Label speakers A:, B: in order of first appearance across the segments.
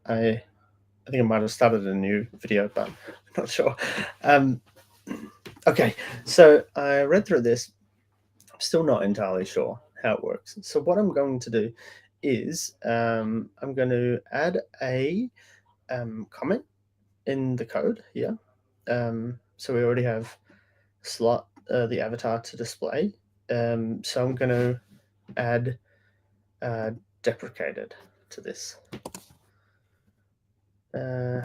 A: I think I might have started a new video, but I'm not sure. Okay, so I read through this. I'm still not entirely sure how it works. So what I'm going to do is I'm going to add a comment in the code here. So we already have slot the avatar to display. So I'm going to add deprecated to this. I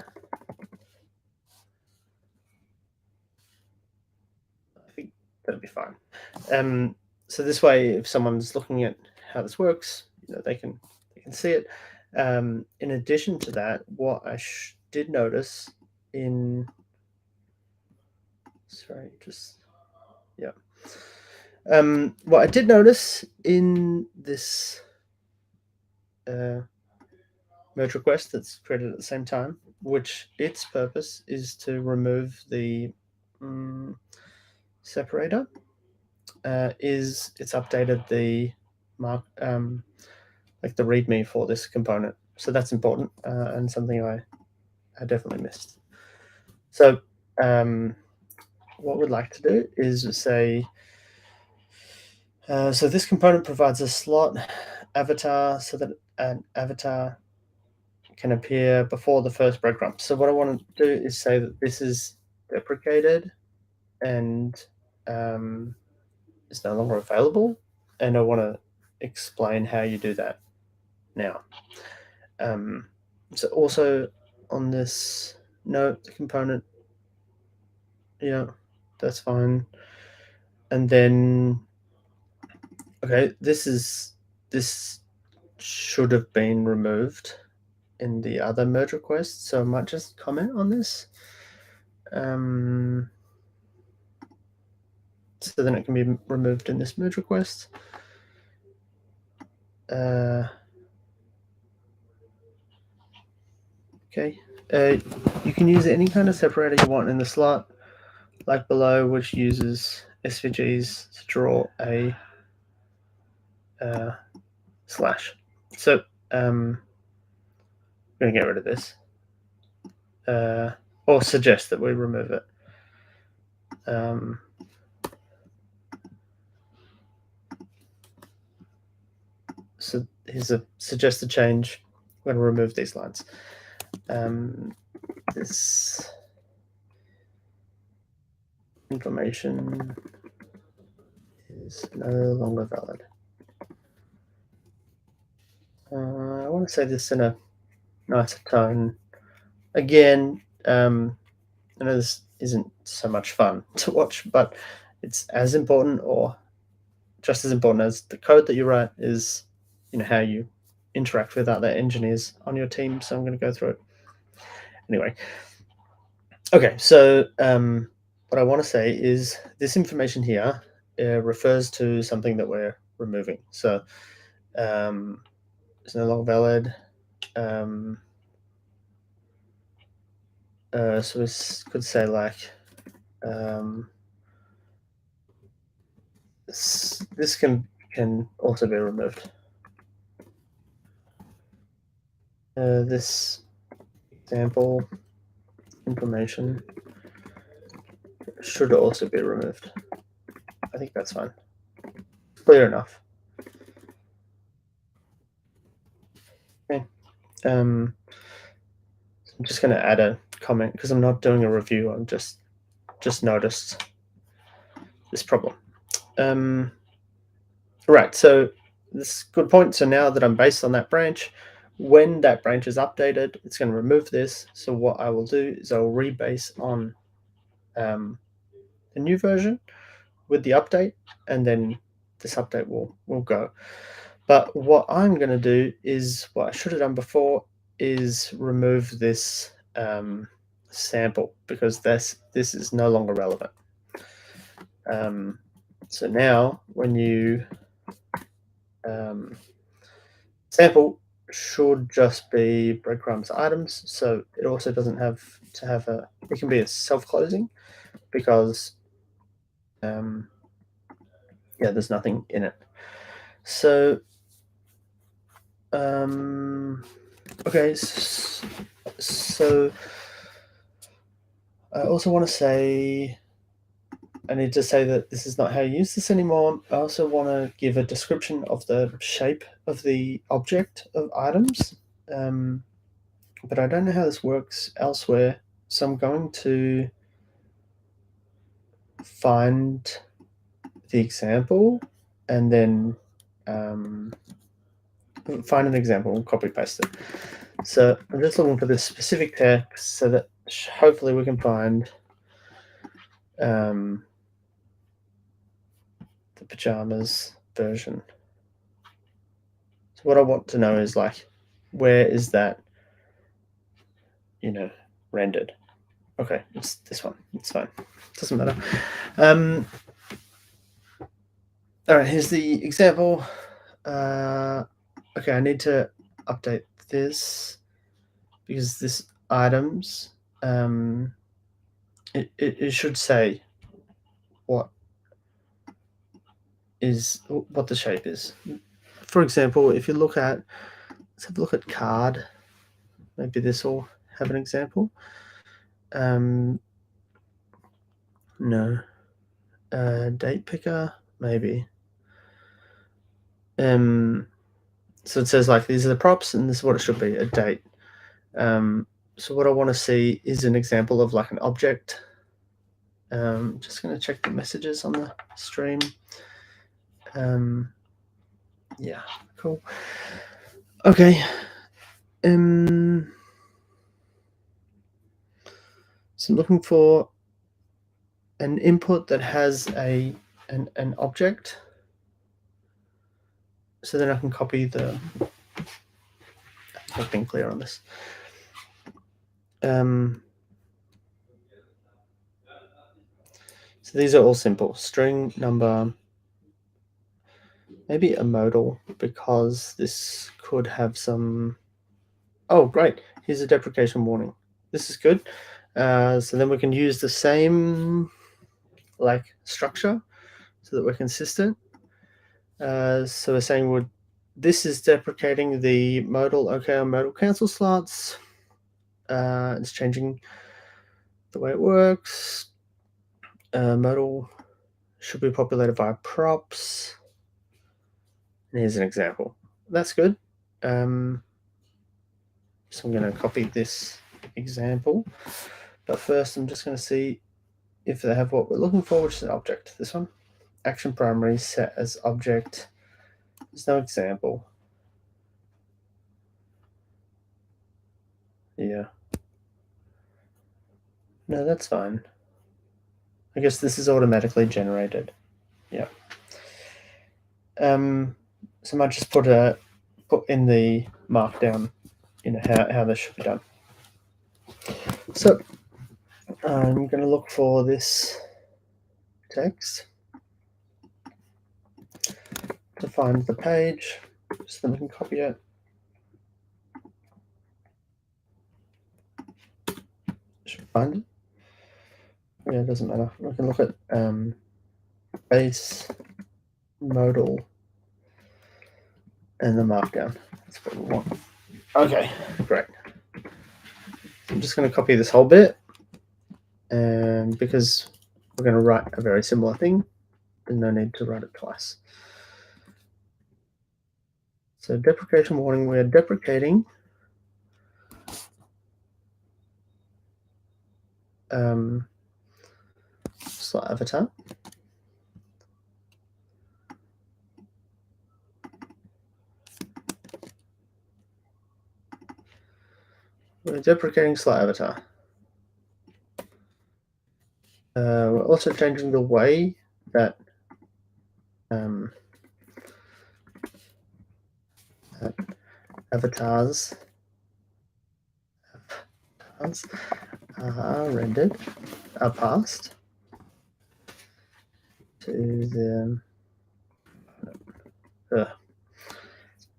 A: think that'll be fine. So this way, if someone's looking at how this works, they can see it. In addition to that, what I did notice in what I did notice in this merge request that's created at the same time, which its purpose is to remove the separator, is it's updated the mark, like the README for this component. So that's important and something I definitely missed. So what we'd like to do is say, so this component provides a slot avatar so that an avatar can appear before the first breadcrumb. So what I want to do is say that this is deprecated and is no longer available, and I want to explain how you do that now. So also on this note, the component, that's fine. And then, okay, this should have been removed in the other merge request, so I might just comment on this. So then it can be removed in this merge request. Okay, you can use any kind of separator you want in the slot, like below, which uses SVGs to draw a slash. So I'm going to get rid of this, or suggest that we remove it. So here's a suggested change. I'm going to remove these lines. This information is no longer valid. I want to say this in a nicer tone. Again, I know this isn't so much fun to watch, but it's as important or just as important as the code that you write is, how you interact with other engineers on your team. So I'm going to go through it. Anyway, okay, so what I want to say is this information here refers to something that we're removing. So it's no longer valid. So we could say like this can also be removed. This example information should also be removed. I think that's fine. Clear enough. Okay. I'm just going to add a comment because I'm not doing a review. I'm just noticed this problem. Right. So this is a good point. So now that I'm based on that branch, when that branch is updated, it's going to remove this. So what I will do is I'll rebase on the new version with the update, and then this update will go. But what I'm going to do is what I should have done before is remove this sample because this is no longer relevant. So now when you sample should just be breadcrumbs items. So it also doesn't have to have it can be a self-closing because there's nothing in it. So okay, So I also want to say, I need to say that this is not how you use this anymore. I also want to give a description of the shape of the object of items, but I don't know how this works elsewhere. So I'm going to find the example and then find an example and copy paste it. So I'm just looking for this specific text so that hopefully we can find the pajamas version. So what I want to know is like, where is that, rendered? Okay, it's this one. It's fine. Doesn't matter. All right, here's the example. Okay, I need to update this because this items, it should say what the shape is. For example, if you let's have a look at card. Maybe this will have an example. No. Date picker, maybe. So it says like these are the props and this is what it should be, a date. So what I want to see is an example of like an object. Just going to check the messages on the stream. Yeah, cool. Okay. So I'm looking for an input that has an object. So then I can copy the. I've been clear on this. So these are all simple. String, number, maybe a modal, because this could have some. Oh, great. Here's a deprecation warning. This is good. So then we can use the same structure so that we're consistent. So we're saying this is deprecating the modal OK or modal cancel slots. It's changing the way it works. Modal should be populated via props. And here's an example. That's good. So I'm going to copy this example. But first, I'm just going to see if they have what we're looking for, which is an object. This one. Action primary set as object. There's no example. Yeah. No, that's fine. I guess this is automatically generated. Yeah. So I might just put in the markdown, how this should be done. So I'm going to look for this text to find the page, so then we can copy it. Should find it. Yeah, it doesn't matter. We can look at base, modal, and the markdown. That's what we want. Okay, great. I'm just going to copy this whole bit, and because we're going to write a very similar thing, there's no need to write it twice. So deprecation warning, we are deprecating slot avatar. We're deprecating slot avatar. We're also changing the way that avatars are rendered, are passed to the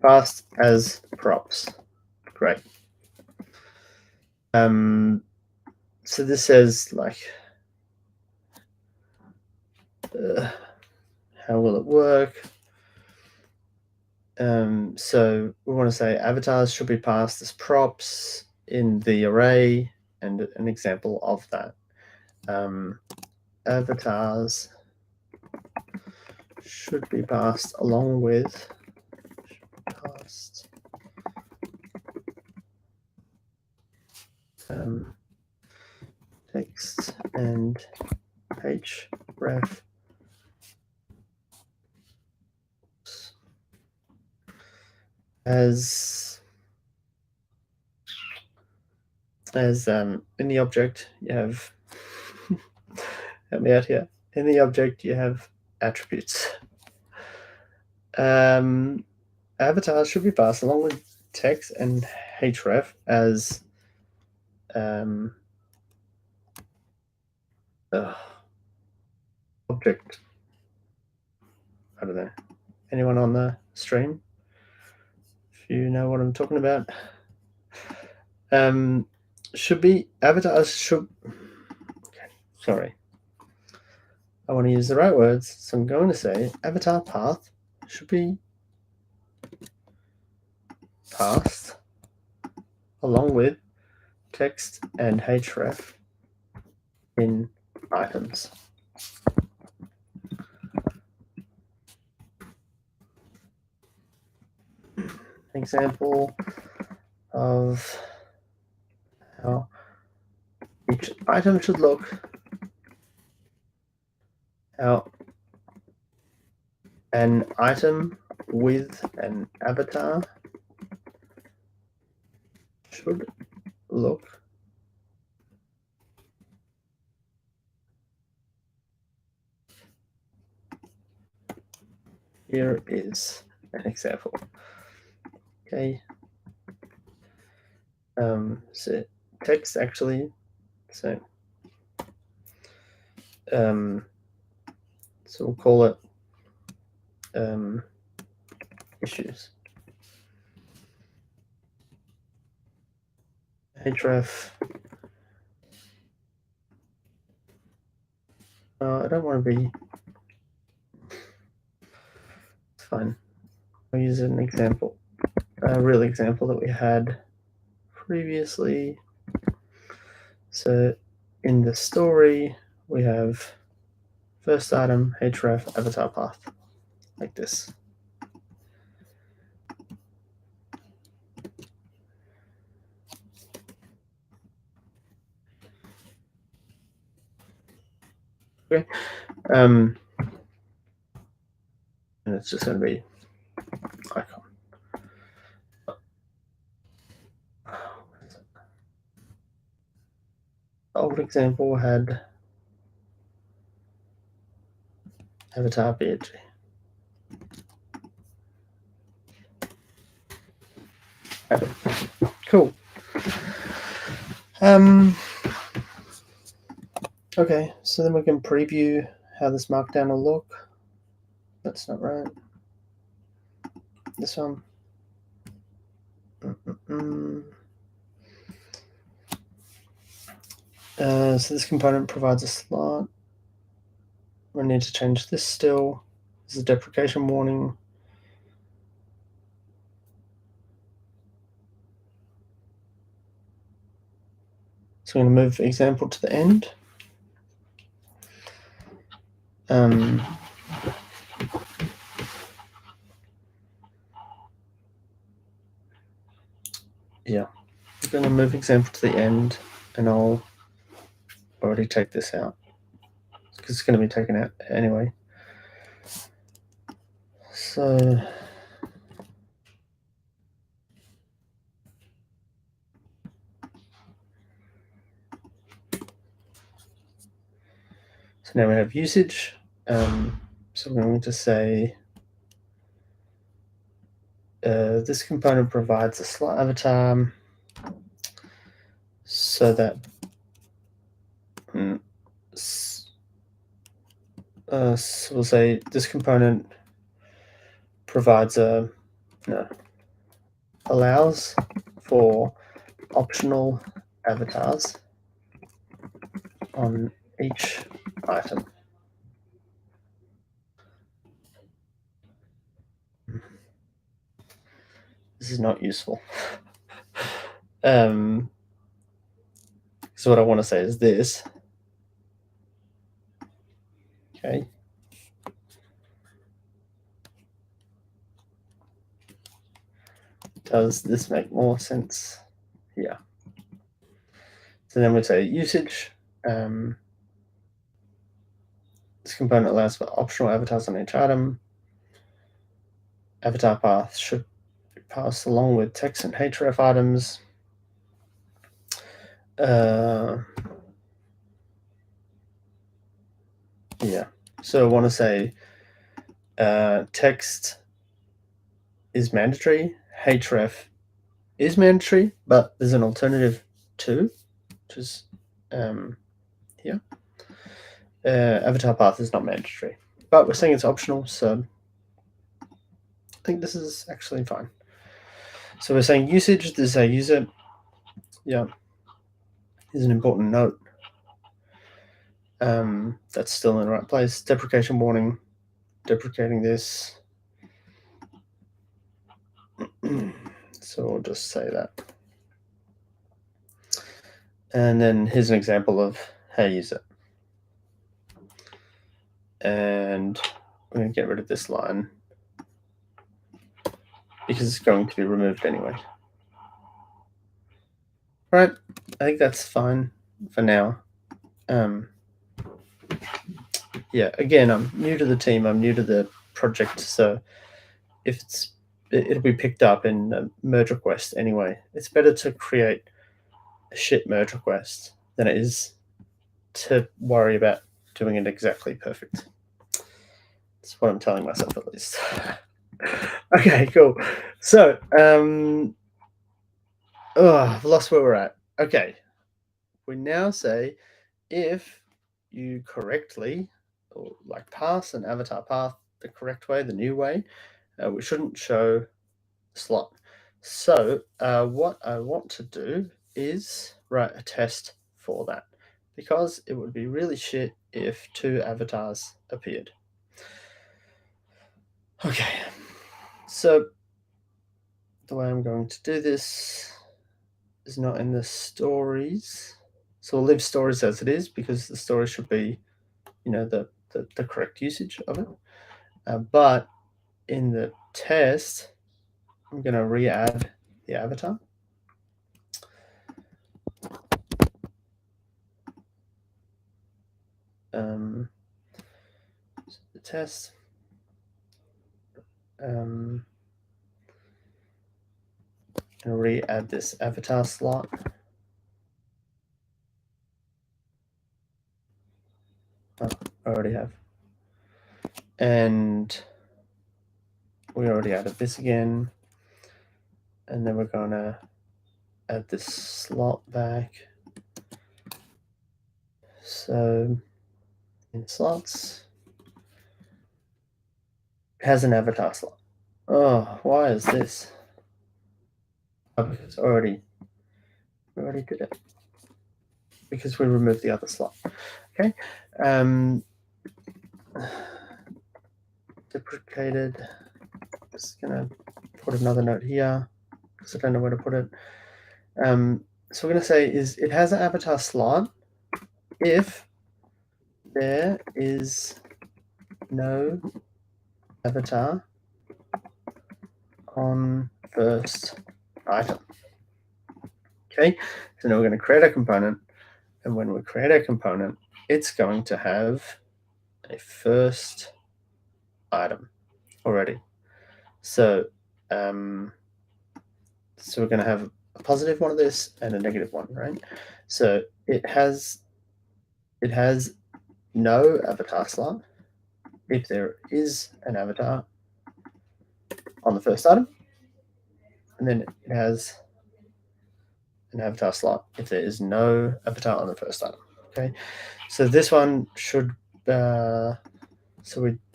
A: passed as props. Great. So this says how will it work? So we want to say avatars should be passed as props in the array and an example of that. Avatars should be passed along with text and href as in the object you have help me out here. In the object you have attributes. Avatars should be passed along with text and href as object. I don't know. Anyone on the stream? If you know what I'm talking about. Should be avatars should. Okay, sorry. I want to use the right words, so I'm going to say avatar path should be passed along with text and href in items. Example of how each item should look, how an item with an avatar should look. Here is an example. Okay. So text actually. So we'll call it issues. href. I don't want to be. It's fine. I'll use an example, a real example that we had previously. So in the story, we have first item, href, avatar path, like this. Okay. And it's just going to be icon. The old example had avatar PNG. Okay. Cool. Okay, so then we can preview how this markdown will look. That's not right. This one. So this component provides a slot. We need to change this still. This is a deprecation warning. So I'm going to move example to the end. Yeah, I'm going to move example to the end, and I'll already take this out because it's going to be taken out anyway. So now we have usage. So I'm going to say this component provides a slot avatar so that so we'll say this component provides allows for optional avatars on each item. This is not useful. Because what I want to say is this. Okay. Does this make more sense? Yeah. So then we say usage. This component allows for optional avatars on each item. Avatar path should be passed along with text and href items. Yeah. So I want to say text is mandatory, href is mandatory, but there's an alternative too, which is here. Avatar path is not mandatory, but we're saying it's optional, so I think this is actually fine. So we're saying usage, this is our user. Yeah, is an important note. That's still in the right place. Deprecation warning, deprecating this. So we'll just say that. And then here's an example of how to use it. And we're going to get rid of this line because it's going to be removed anyway. Right, I think that's fine for now. Yeah, again, I'm new to the team, I'm new to the project, so if it'll be picked up in a merge request anyway. It's better to create a shit merge request than it is to worry about doing it exactly perfect. That's what I'm telling myself, at least. Okay, cool. So, I've lost where we're at. Okay, we now say if you correctly, or like pass an avatar path the correct way, the new way, we shouldn't show slot. So what I want to do is write a test for that, because it would be really shit if two avatars appeared. Okay, so the way I'm going to do this is not in the stories. So we'll leave stories as it is, because the story should be, the correct usage of it. But in the test, I'm going to re-add the avatar. The test. And re-add this avatar slot. Oh, I already have. And we already added this again. And then we're going to add this slot back. So in slots, it has an avatar slot. Oh, why is this? Oh, because we already did it. Because we removed the other slot. Okay. Deprecated. Just gonna put another note here because I don't know where to put it. So we're gonna say is it has an avatar slot if there is no avatar on first item. Okay, so now we're going to create a component, and when we create a component, it's going to have a first item already. So, so we're going to have a positive one of this and a negative one, right? So it has no avatar slot if there is an avatar on the first item, and then it has an avatar slot if there is no avatar on the first item. Okay, so this one should so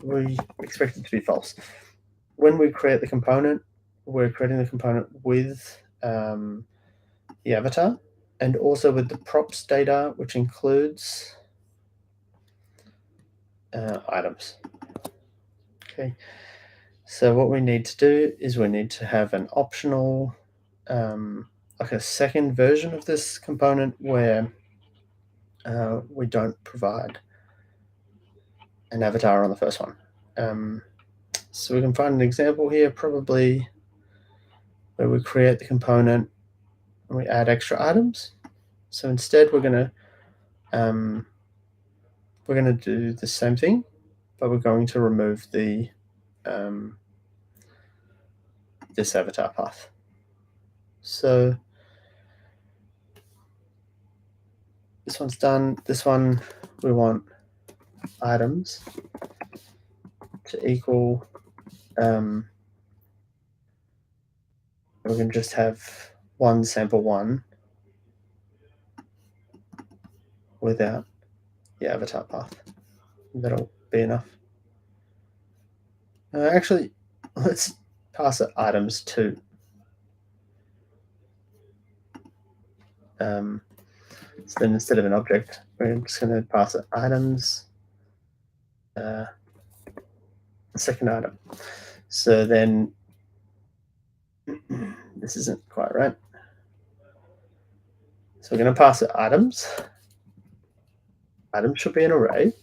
A: we expect it to be false. When we create the component, we're creating the component with the avatar and also with the props data, which includes items. Okay, so what we need to do is we need to have an optional like a second version of this component where we don't provide an avatar on the first one. So we can find an example here, probably where we create the component and we add extra items. So instead, we're going to do the same thing, but we're going to remove the this avatar path. So this one's done. This one, we want items to equal. We can just have one sample one without the avatar path. That'll be enough. Actually, let's pass it items to. So then instead of an object, we're just going to pass it items, the second item. So then this isn't quite right. So we're going to pass it items. Items should be an array,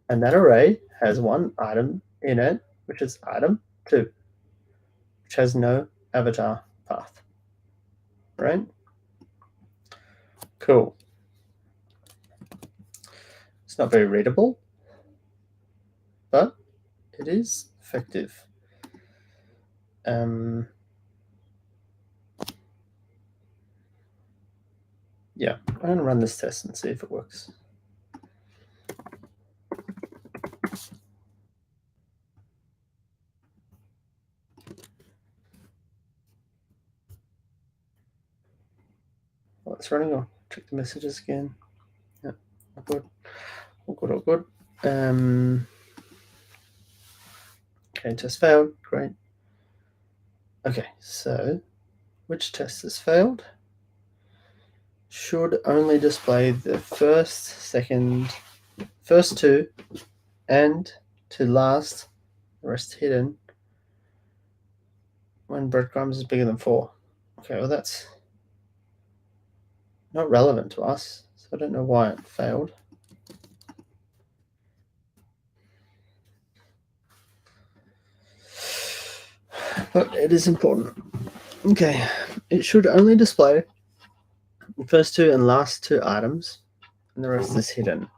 A: and that array has one item in it, which is item 2, which has no avatar path. Right? Cool. It's not very readable, but it is effective. Yeah, I'm going to run this test and see if it works. Well, it's running. I'll check the messages again. Yeah, all good. All good, all good. Okay, test failed. Great. Okay, so which test has failed? Should only display the first two, and to last, the rest hidden, when breadcrumbs is bigger than 4. Okay, well that's not relevant to us, so I don't know why it failed. But it is important. Okay, it should only display the first two and last two items, and the rest is hidden.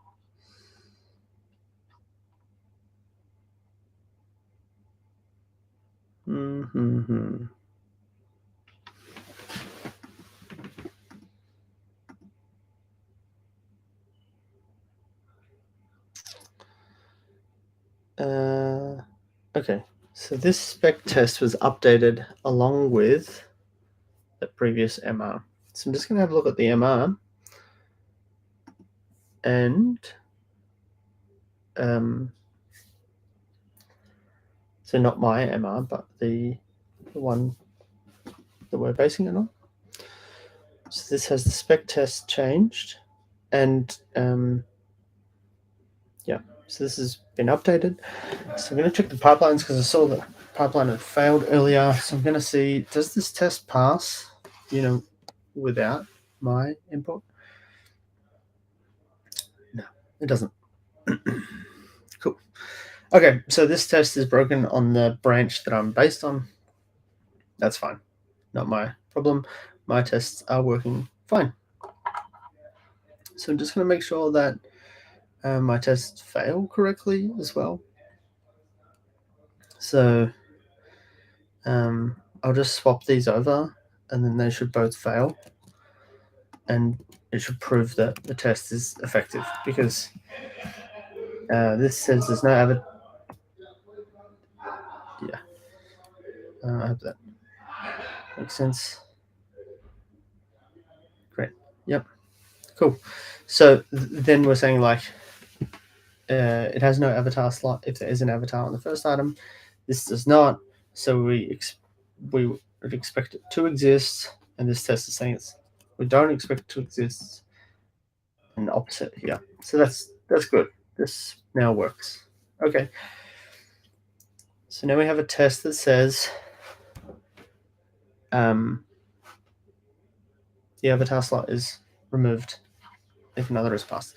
A: Okay, so this spec test was updated along with the previous MR. So I'm just going to have a look at the MR, and so not my MR, but the one that we're basing it on. So this has the spec test changed, and yeah, so this has been updated. So I'm going to check the pipelines because I saw that pipeline had failed earlier. So I'm going to see, does this test pass, without my input? No, it doesn't. Cool. Okay, so this test is broken on the branch that I'm based on. That's fine. Not my problem. My tests are working fine. So I'm just going to make sure that my tests fail correctly as well. So I'll just swap these over, and then they should both fail. And it should prove that the test is effective, because this says there's no avatar. Yeah, I hope that makes sense. Great. Yep. Cool. So then we're saying it has no avatar slot if there is an avatar on the first item. This does not. So we would expect it to exist, and this test is saying we don't expect it to exist. And opposite here. So that's good. This now works. Okay. So now we have a test that says the avatar slot is removed if another is passed.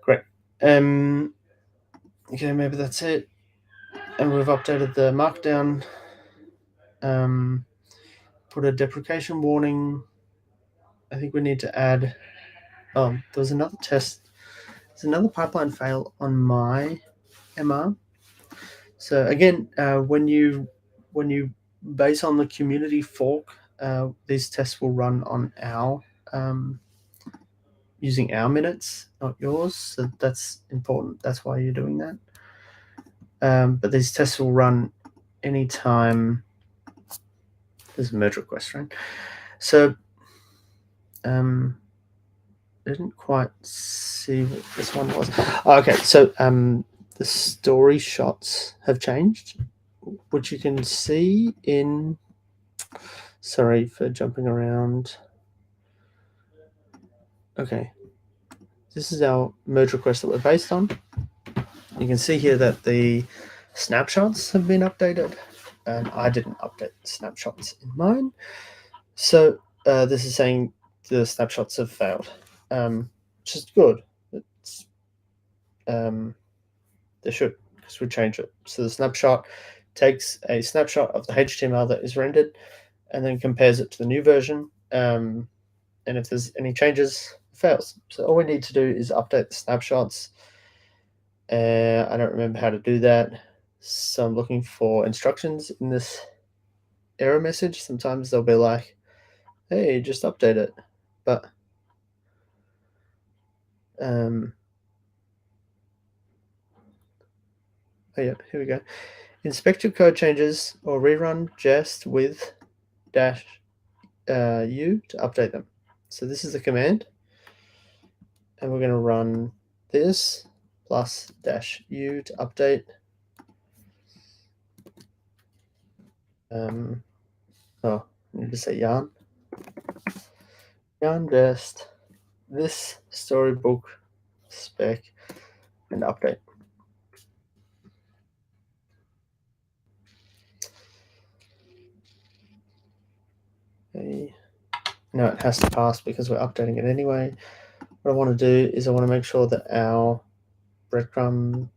A: Great. Okay, maybe that's it. And we've updated the markdown. Put a deprecation warning. I think we need to add. Oh, there was another test. There's another pipeline fail on my MR. So again, when you base on the community fork, these tests will run on our using our minutes, not yours. So that's important. That's why you're doing that. But these tests will run anytime there's a merge request, right? So didn't quite see what this one was. Oh, okay, so the story shots have changed, which you can see in. Sorry for jumping around. Okay, this is our merge request that we're based on. You can see here that the snapshots have been updated, and I didn't update the snapshots in mine. So this is saying the snapshots have failed, which is good. It's, they should, because we change it. So the snapshot takes a snapshot of the HTML that is rendered and then compares it to the new version. And if there's any changes, it fails. So all we need to do is update the snapshots. I don't remember how to do that. So I'm looking for instructions in this error message. Sometimes they'll be like, hey, just update it. But oh yeah, here we go. Inspect your code changes or rerun jest with dash u to update them. So this is the command, and we're going to run this plus dash u to update. I need to say yarn jest this storybook spec and update. Okay. Now it has to pass because we're updating it anyway. What I want to do is I want to make sure that our breadcrumb,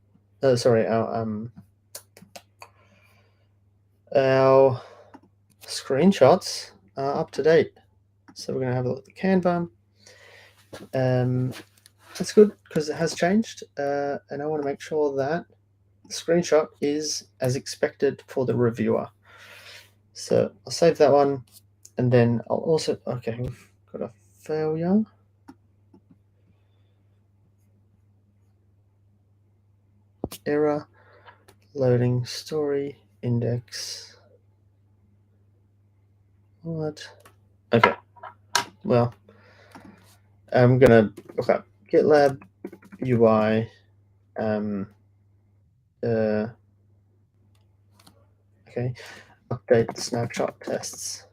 A: our screenshots are up to date. So we're going to have a look at the Canva. That's good because it has changed, and I want to make sure that the screenshot is as expected for the reviewer. So I'll save that one, and then I'll also, okay, we've got a failure. Error, loading story, index. What? Okay, well, I'm going to look up GitLab UI. Okay, update snapshot tests.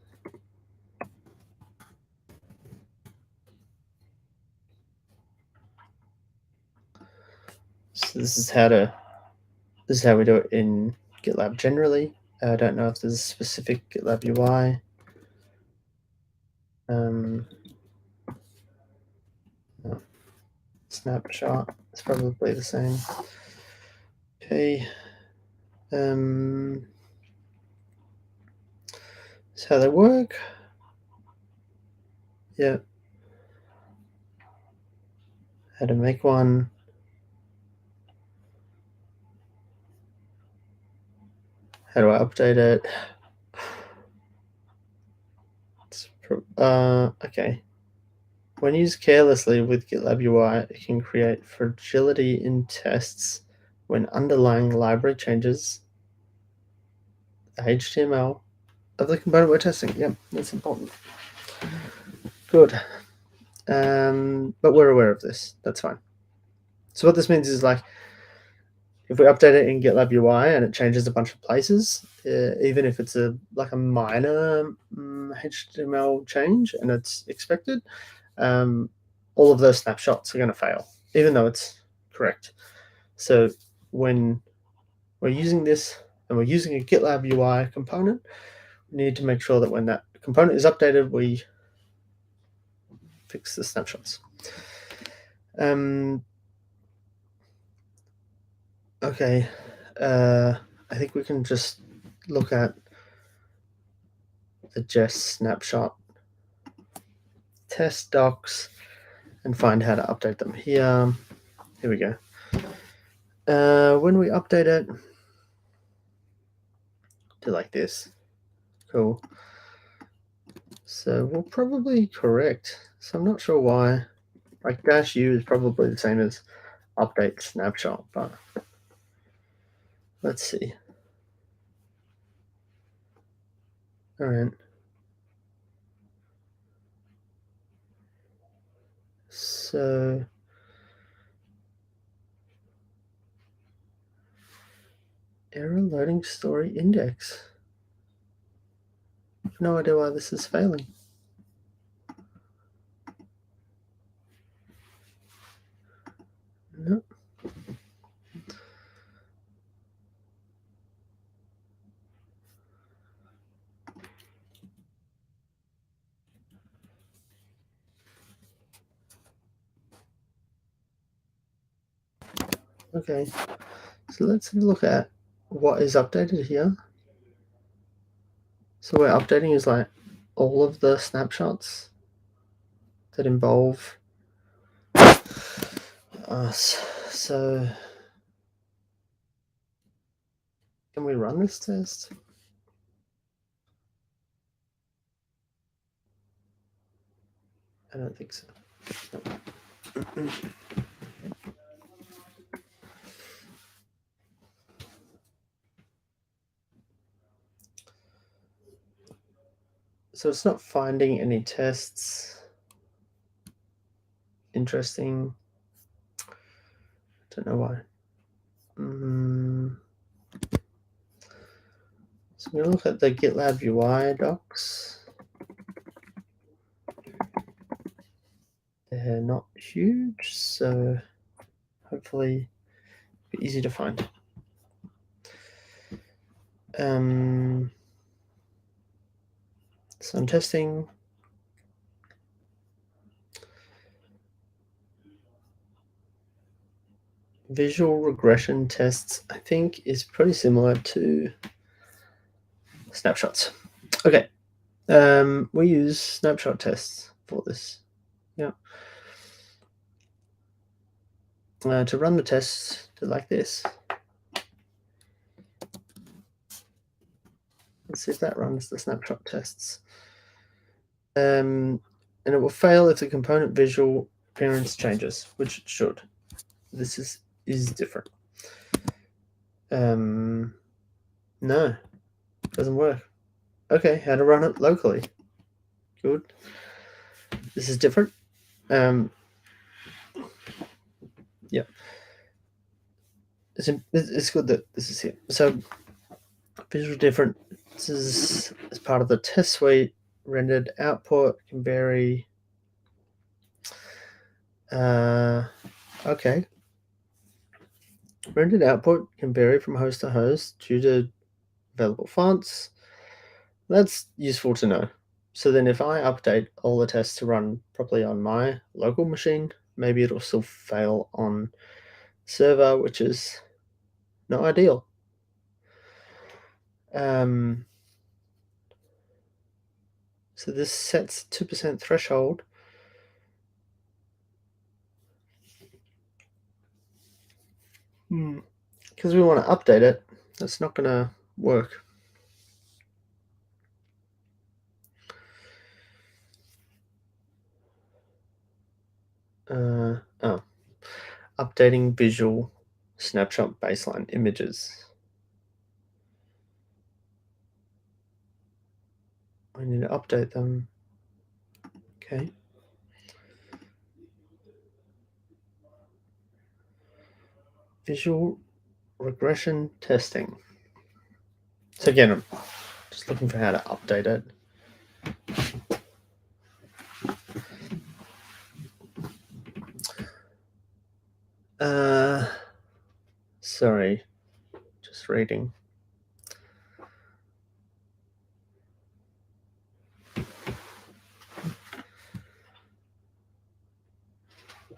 A: So this is how we do it in GitLab generally. I don't know if there's a specific GitLab UI. No. Snapshot is probably the same. Okay. That's how they work. Yeah. How to make one. How do I update it? Okay. When used carelessly with GitLab UI, it can create fragility in tests when underlying library changes the HTML of the component we're testing. Yep, that's important. Good. But we're aware of this. That's fine. So what this means is, like, if we update it in GitLab UI and it changes a bunch of places, even if it's a minor HTML change and it's expected, all of those snapshots are going to fail, even though it's correct. So when we're using this and we're using a GitLab UI component, we need to make sure that when that component is updated, we fix the snapshots. Um, okay. I think we can just look at the Jest snapshot test docs and find how to update them. Here we go. When we update it, do like this. Cool. So we'll probably correct. So I'm not sure why. Like -u is probably the same as update snapshot, but let's see. All right. So error loading story index. No idea why this is failing. No. Okay. So let's look at what is updated here. So we're updating is like all of the snapshots that involve us. So can we run this test? I don't think so. So it's not finding any tests. Interesting. Don't know why. So we're going to look at the GitLab UI docs. They're not huge, so hopefully be easy to find. So I'm testing. Visual regression tests, I think, is pretty similar to snapshots. Okay. We use snapshot tests for this. Yeah. To run the tests, do like this. Let's see if that runs the snapshot tests. And it will fail if the component visual appearance changes, which it should. This is different. No, doesn't work. Okay, how to run it locally. Good. This is different. Yeah. It's good that this is here. So visual different. This is as part of the test suite. Rendered output can vary. Okay. Rendered output can vary from host to host due to available fonts. That's useful to know. So then if I update all the tests to run properly on my local machine, maybe it'll still fail on server, which is not ideal. So this sets 2% threshold. Because we want to update it, that's not going to work. Updating visual snapshot baseline images. I need to update them. Okay. Visual regression testing. So again, I'm just looking for how to update it. Sorry, just reading.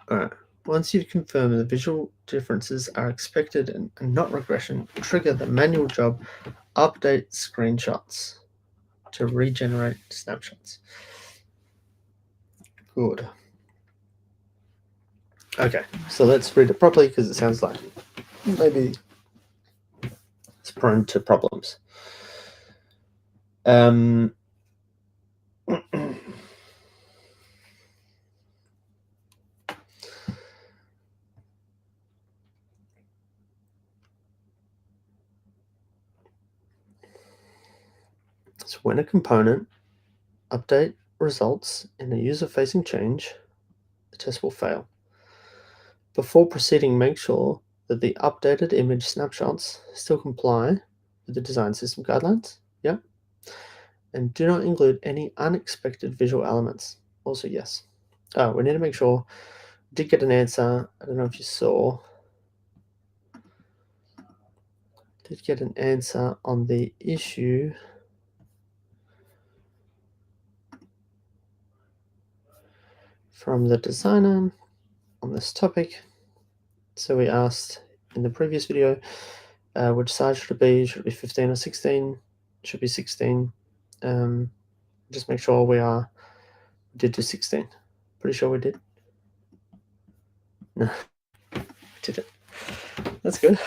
A: All right. Once you've confirmed the visual differences are expected and not regression, trigger the manual job update screenshots to regenerate snapshots. Good. Okay, so let's read it properly because it sounds like maybe it's prone to problems. So when a component update results in a user-facing change, the test will fail. Before proceeding, make sure that the updated image snapshots still comply with the design system guidelines. Yep. And do not include any unexpected visual elements. Also, yes. Oh, we need to make sure. Did get an answer. I don't know if you saw. Did get an answer on the issue from the designer on this topic. So we asked in the previous video, which size should it be? Should it be 15 or 16? It should be 16. Just make sure we did do 16. Pretty sure we did. No, we did it. That's good.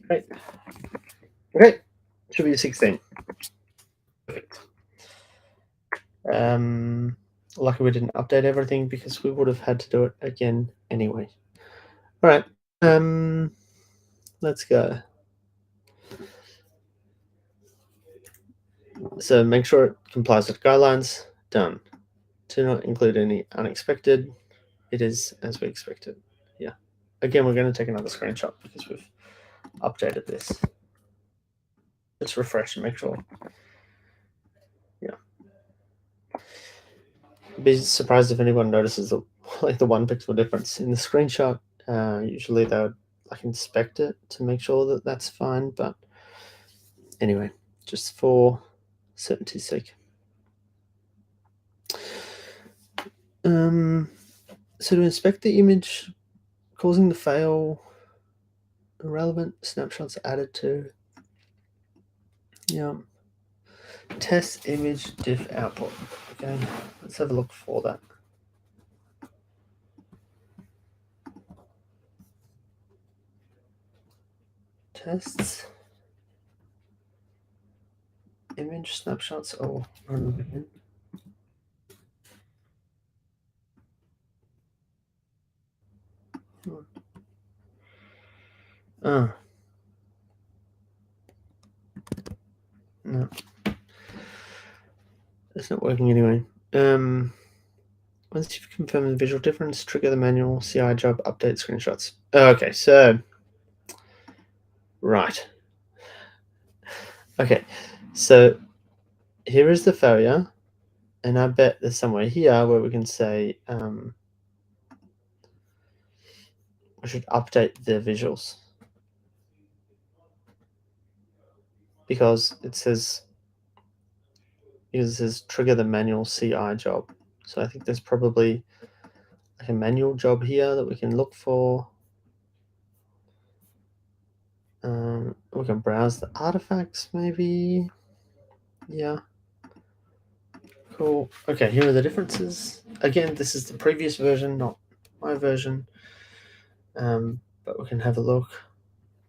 A: Great. Okay, should be 16. Perfect. Lucky we didn't update everything because we would have had to do it again anyway. All right, let's go. So make sure it complies with guidelines. Done. Do not include any unexpected. It is as we expected. Yeah. Again, we're going to take another screenshot because we've updated this. Let's refresh and make sure. Yeah. Be surprised if anyone notices the 1 pixel difference in the screenshot. Usually they would inspect it to make sure that that's fine, but anyway, just for certainty's sake. So to inspect the image causing the fail, irrelevant snapshots added to. Yeah. Test image diff output. Okay, let's have a look for that. Tests. Image snapshots. Oh, run them again. Oh. No. It's not working anyway. Once you've confirmed the visual difference, trigger the manual CI job update screenshots. Okay, so right. Okay, so here is the failure, and I bet there's somewhere here where we can say we should update the visuals because it says trigger the manual CI job. So I think there's probably a manual job here that we can look for. We can browse the artifacts maybe. Yeah. Cool. Okay, here are the differences. Again, this is the previous version, not my version. But we can have a look.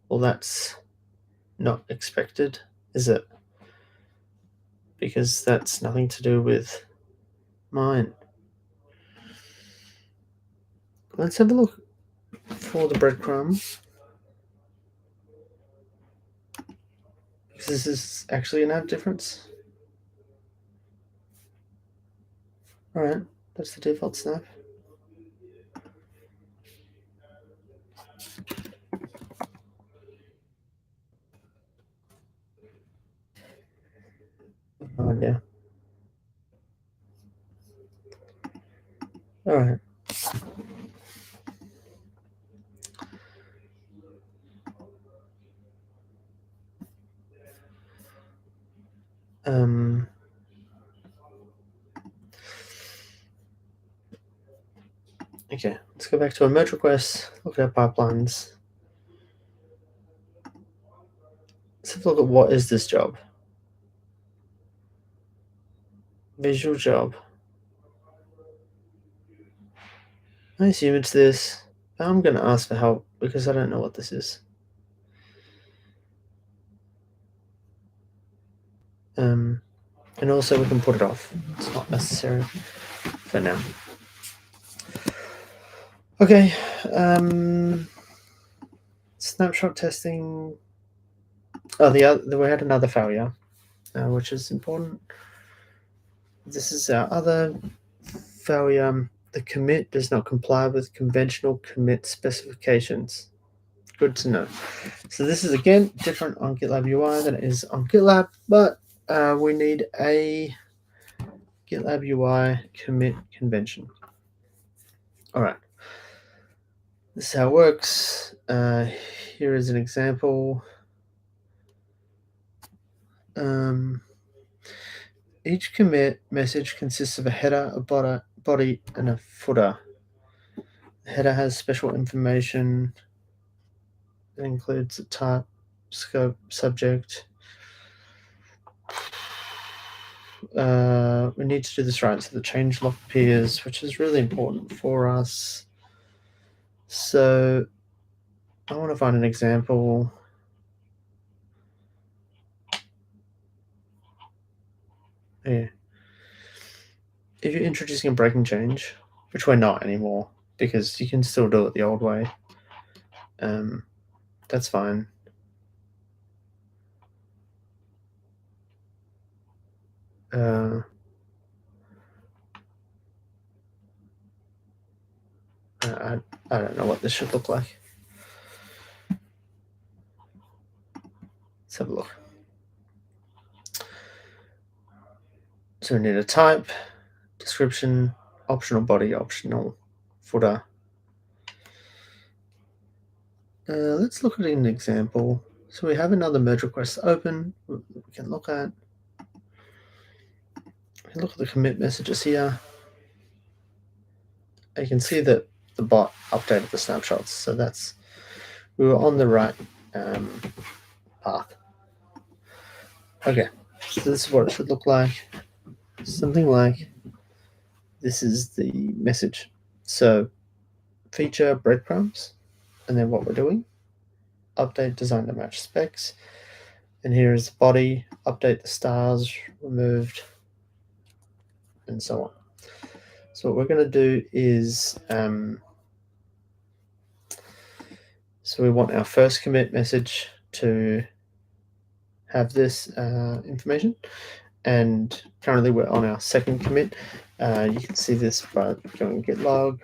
A: Well, that's not expected, is it? Because that's nothing to do with mine. Let's have a look for the breadcrumb. Because this is actually an app difference. Alright, that's the default snap. Oh, yeah. Alright. Okay, let's go back to our merge request, look at our pipelines. Let's have a look at what is this job. Visual job. I assume it's this. I'm going to ask for help because I don't know what this is. And also we can put it off. It's not necessary for now. Okay. Snapshot testing. Oh, we had another failure, which is important. This is our other failure. The commit does not comply with conventional commit specifications. Good to know. So this is again different on GitLab UI than it is on GitLab, but we need a GitLab UI commit convention. All right. This is how it works. Here is an example. Each commit message consists of a header, a body, and a footer. The header has special information. It includes the type, scope, subject. We need to do this right so the change log appears, which is really important for us. So I want to find an example. Yeah. If you're introducing a breaking change, which we're not anymore, because you can still do it the old way, that's fine. I don't know what this should look like. Let's have a look. So we need a type, description, optional body, optional footer. Let's look at an example. So we have another merge request open. We can look at. We can look at the commit messages here. You can see that the bot updated the snapshots. So we were on the right path. Okay, so this is what it should look like. Something like this is the message. So feature breadcrumbs, and then what we're doing, update design to match specs. And here is the body, update the stars, removed, and so on. So what we're going to do is, so we want our first commit message to have this information. And currently we're on our second commit. You can see this by going git log.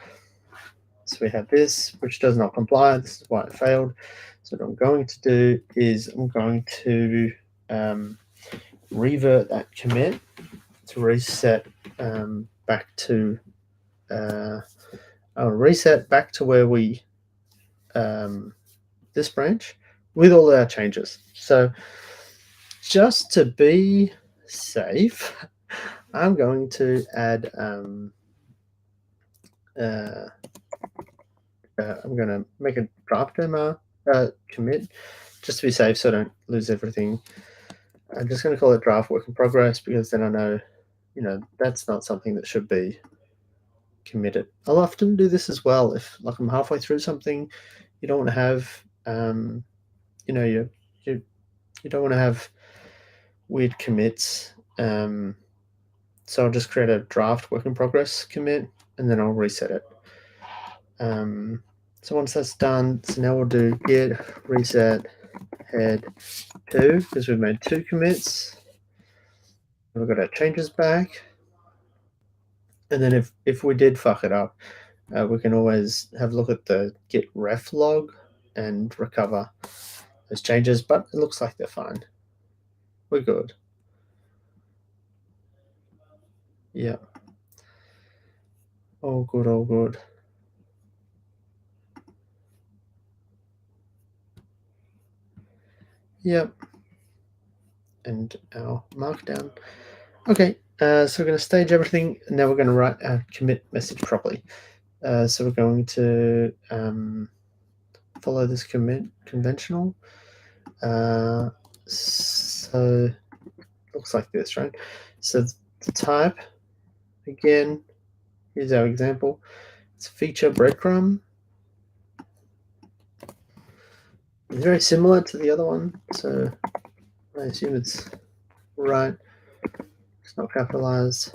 A: So we have this, which does not comply. This is why it failed. So what I'm going to do is I'm going to revert that commit to reset back to I'll reset back to where we this branch with all our changes. So just to be safe, I'm going to add I'm going to make a draft demo commit just to be safe so I don't lose everything. I'm just going to call it draft work in progress because then I know, that's not something that should be committed. I'll often do this as well if like I'm halfway through something, you don't want to have you don't want to have weird commits. So I'll just create a draft work in progress commit and then I'll reset it. So once that's done, so now we'll do git reset head 2 because we've made 2 commits. We've got our changes back. And then if we did fuck it up, we can always have a look at the git ref log and recover those changes, but it looks like they're fine. We're good. Yeah. All good, all good. Yep. And our markdown. Okay, so we're going to stage everything, and now we're going to write our commit message properly. So we're going to follow this conventional. So looks like this, right? So the type, again, here's our example. It's feature breadcrumb. It's very similar to the other one, so I assume it's right. It's not capitalized.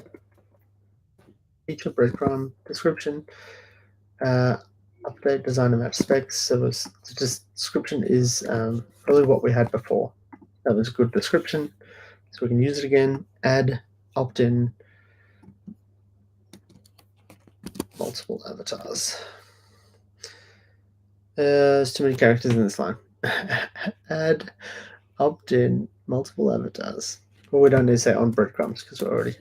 A: Feature breadcrumb description. Update design and match specs. So the description is probably what we had before. That was a good description, so we can use it again. Add opt-in multiple avatars. There's too many characters in this line. Add opt-in multiple avatars. Well, we don't need to say on breadcrumbs because we're already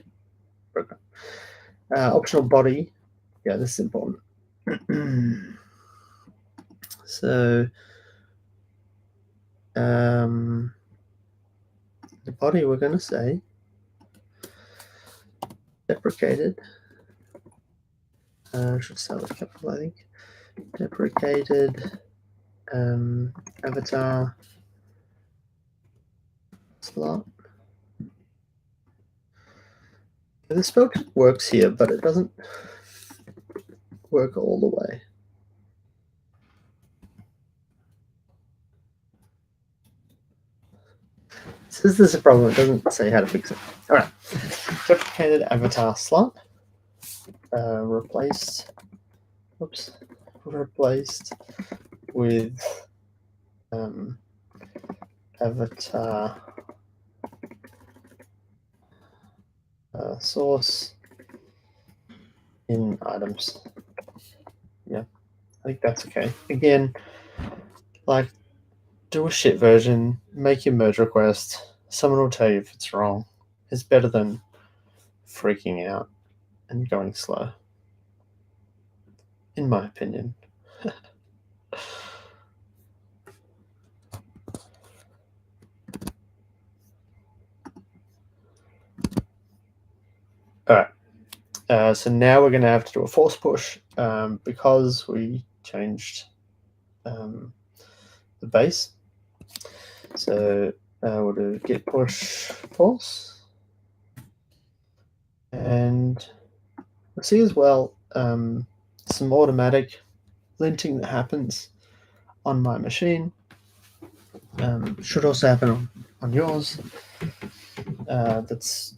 A: breadcrumb. Optional body. Yeah, this is important. So the body we're going to say deprecated. Should start with capital, I think. Deprecated avatar slot. The spell check works here, but it doesn't work all the way. Since this is a problem, it doesn't say how to fix it. All right, deprecated avatar slot replaced with avatar source in items. Yeah, I think that's okay. Again, like, do a shit version, make your merge request. Someone will tell you if it's wrong. It's better than freaking out and going slow, in my opinion. All right. So now we're going to have to do a force push because we changed the base. So we'll do git push force. And we'll see as well some automatic linting that happens on my machine. Should also happen on yours. That's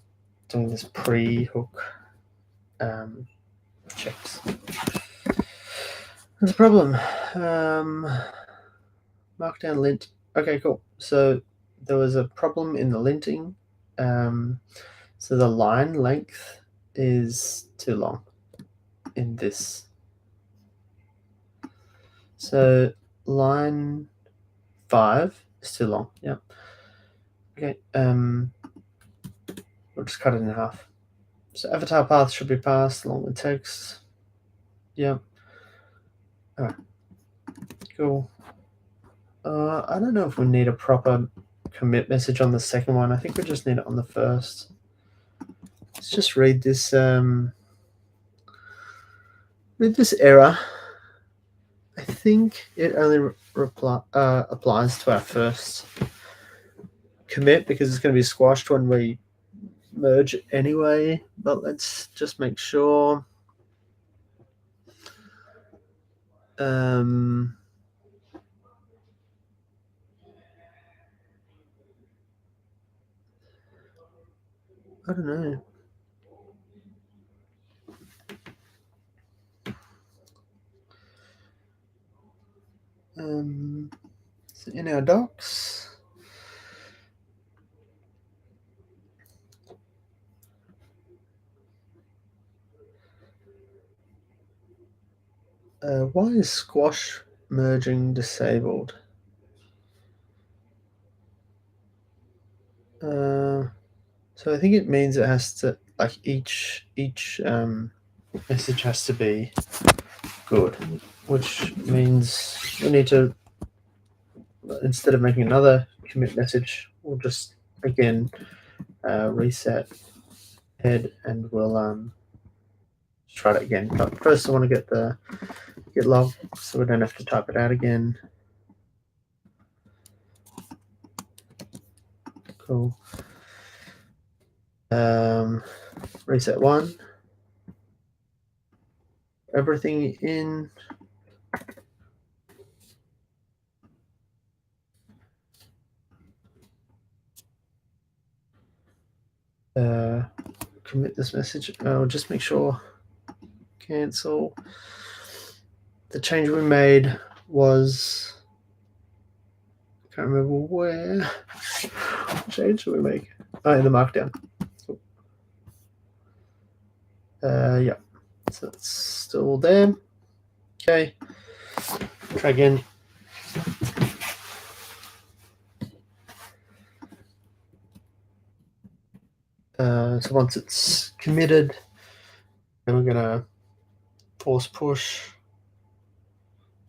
A: doing this pre-hook checks. There's a problem. Markdown lint. Okay, cool. So there was a problem in the linting. So the line length is too long in this. So line 5 is too long. Yep. Okay. We'll just cut it in half. So avatar path should be passed along with text. Yep. All right. Cool. I don't know if we need a proper commit message on the second one. I think we just need it on the first. Let's just read this. Read this error. I think it only applies to our first commit because it's going to be squashed when we merge anyway. But let's just make sure. I don't know. So in our docs, why is squash merging disabled? So I think it means it has to, like, each message has to be good, which means we need to, instead of making another commit message, we'll just again reset head, and we'll try that again. But first, I want to get the git log so we don't have to type it out again. Cool. Reset 1. Everything in. Commit this message. I'll just make sure. Cancel. The change we made was. Can't remember where. What change did we make? Oh, in the markdown. Cool. Yeah. So it's still there. Okay. Try again. So once it's committed, then we're gonna force push.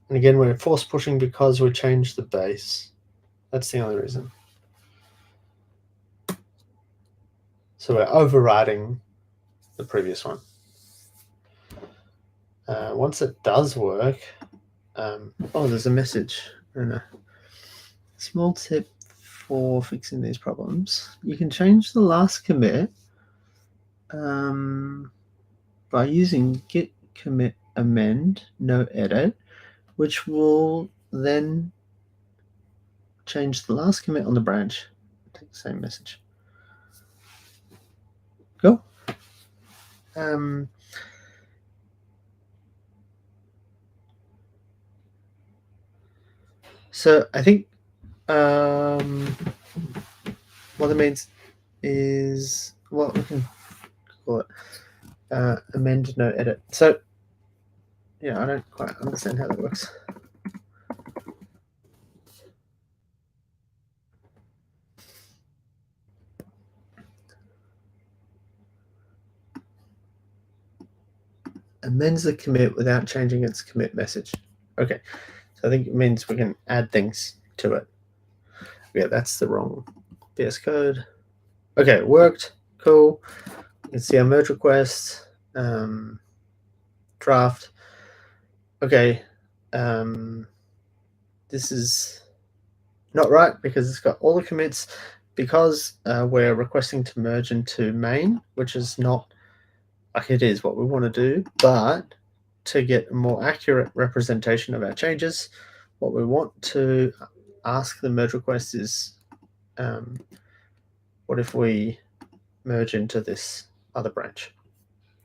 A: And again, we're force pushing because we changed the base. That's the only reason. So we're overriding the previous one. Once it does work, there's a message and a small tip for fixing these problems. You can change the last commit by using git commit amend no edit, which will then change the last commit on the branch. Take the same message. Go. So I think what it means is what we can call it amend no edit. So yeah, I don't quite understand how that works. Amends the commit without changing its commit message. Okay, so I think it means we can add things to it. Yeah, that's the wrong VS Code. Okay, it worked. Cool. You can see our merge request, draft. Okay, this is not right because it's got all the commits because we're requesting to merge into main, which is not like it is what we want to do, but to get a more accurate representation of our changes, what we want to ask the merge request is what if we merge into this other branch?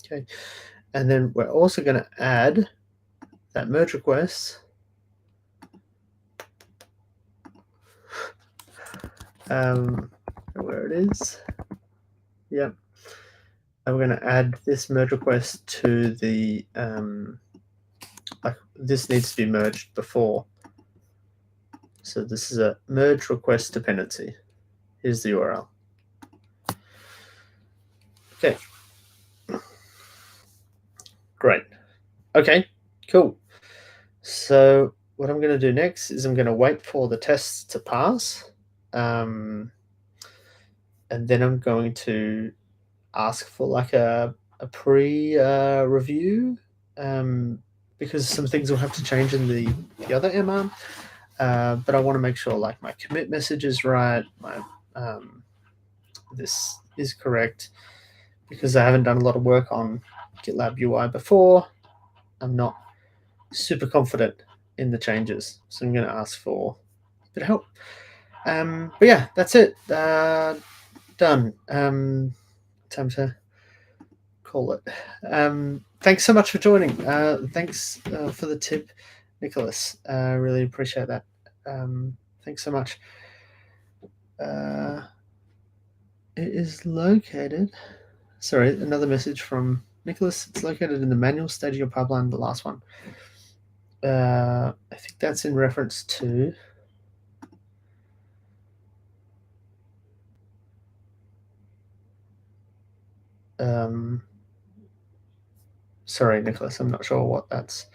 A: Okay, and then we're also going to add that merge request where it is. Yep. And we're going to add this merge request to the like this needs to be merged before. So this is a merge request dependency. Here's the URL. Okay. Great. Okay, cool. So what I'm going to do next is I'm going to wait for the tests to pass. And then I'm going to ask for like a pre-review because some things will have to change in the other MR. But I want to make sure like my commit message is right, my this is correct, because I haven't done a lot of work on GitLab UI before. I'm not super confident in the changes, so I'm going to ask for a bit of help. But yeah, that's it. Done. Time to call it. Thanks so much for joining. Thanks for the tip, Nicholas. I really appreciate that. Thanks so much. It is located. Sorry, another message from Nicholas. It's located in the manual stage of your pipeline, the last one. I think that's in reference to. Sorry, Nicholas, I'm not sure what that's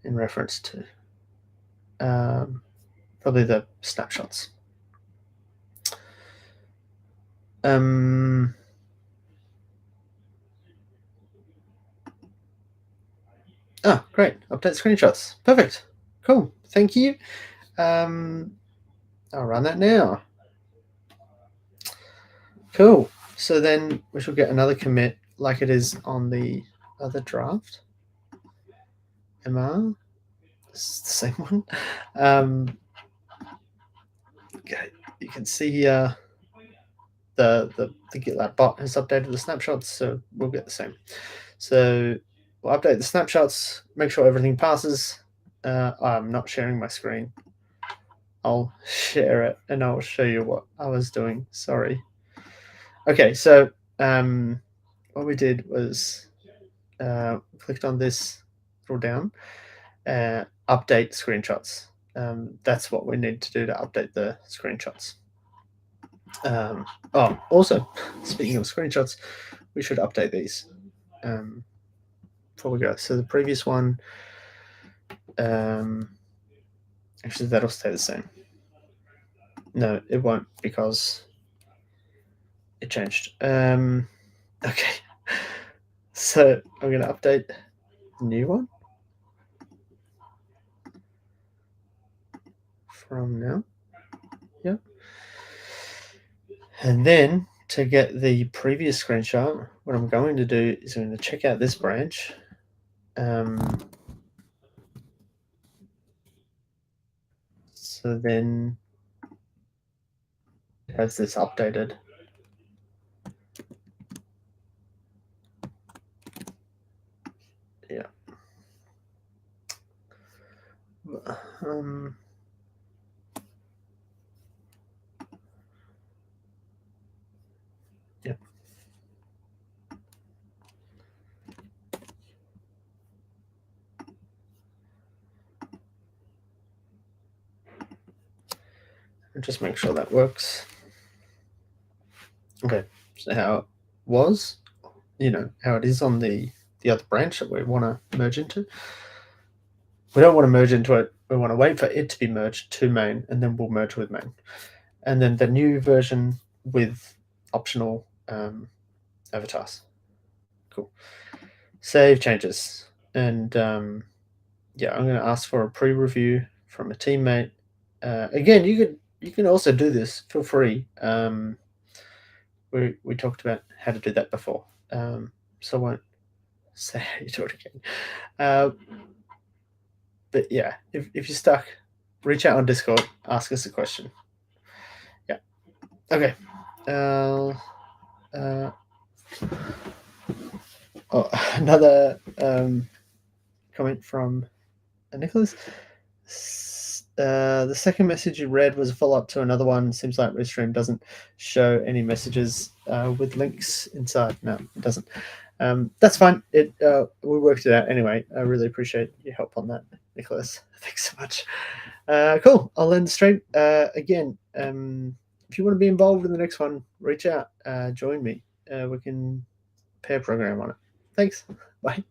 A: in reference to. Probably the snapshots. Ah, great. Update screenshots. Perfect. Cool. Thank you. Um, I'll run that now. Cool. So then we should get another commit like it is on the other draft. MR. It's the same one. Okay. You can see here the GitLab bot has updated the snapshots, so we'll get the same. So we'll update the snapshots, make sure everything passes. I'm not sharing my screen. I'll share it and I'll show you what I was doing. Sorry. Okay, so what we did was clicked on this, scroll down, update screenshots. That's what we need to do to update the screenshots. Also, speaking of screenshots, we should update these before we go. So the previous one, actually, that'll stay the same. No, it won't because it changed. Okay, so I'm going to update the new one from now. Yeah. And then to get the previous screenshot, what I'm going to do is I'm going to check out this branch. So then it has this updated. Yeah. Yeah. And just make sure that works. Okay. So how it was, how it is on the other branch that we want to merge into. We don't want to merge into it. We want to wait for it to be merged to main, and then we'll merge with main. And then the new version with optional avatars. Cool. Save changes. And yeah, I'm going to ask for a pre-review from a teammate. Again, you can also do this. Feel free. We talked about how to do that before, so I won't say how you do it again. But yeah, if you're stuck, reach out on Discord, ask us a question. Yeah. Okay. Another comment from Nicholas. The second message you read was a follow-up to another one. Seems like Restream doesn't show any messages with links inside. No, it doesn't. That's fine. We worked it out anyway. I really appreciate your help on that, Nicholas. Thanks so much. Cool. I'll end the stream. Again, if you want to be involved in the next one, reach out. Join me. We can pair program on it. Thanks. Bye.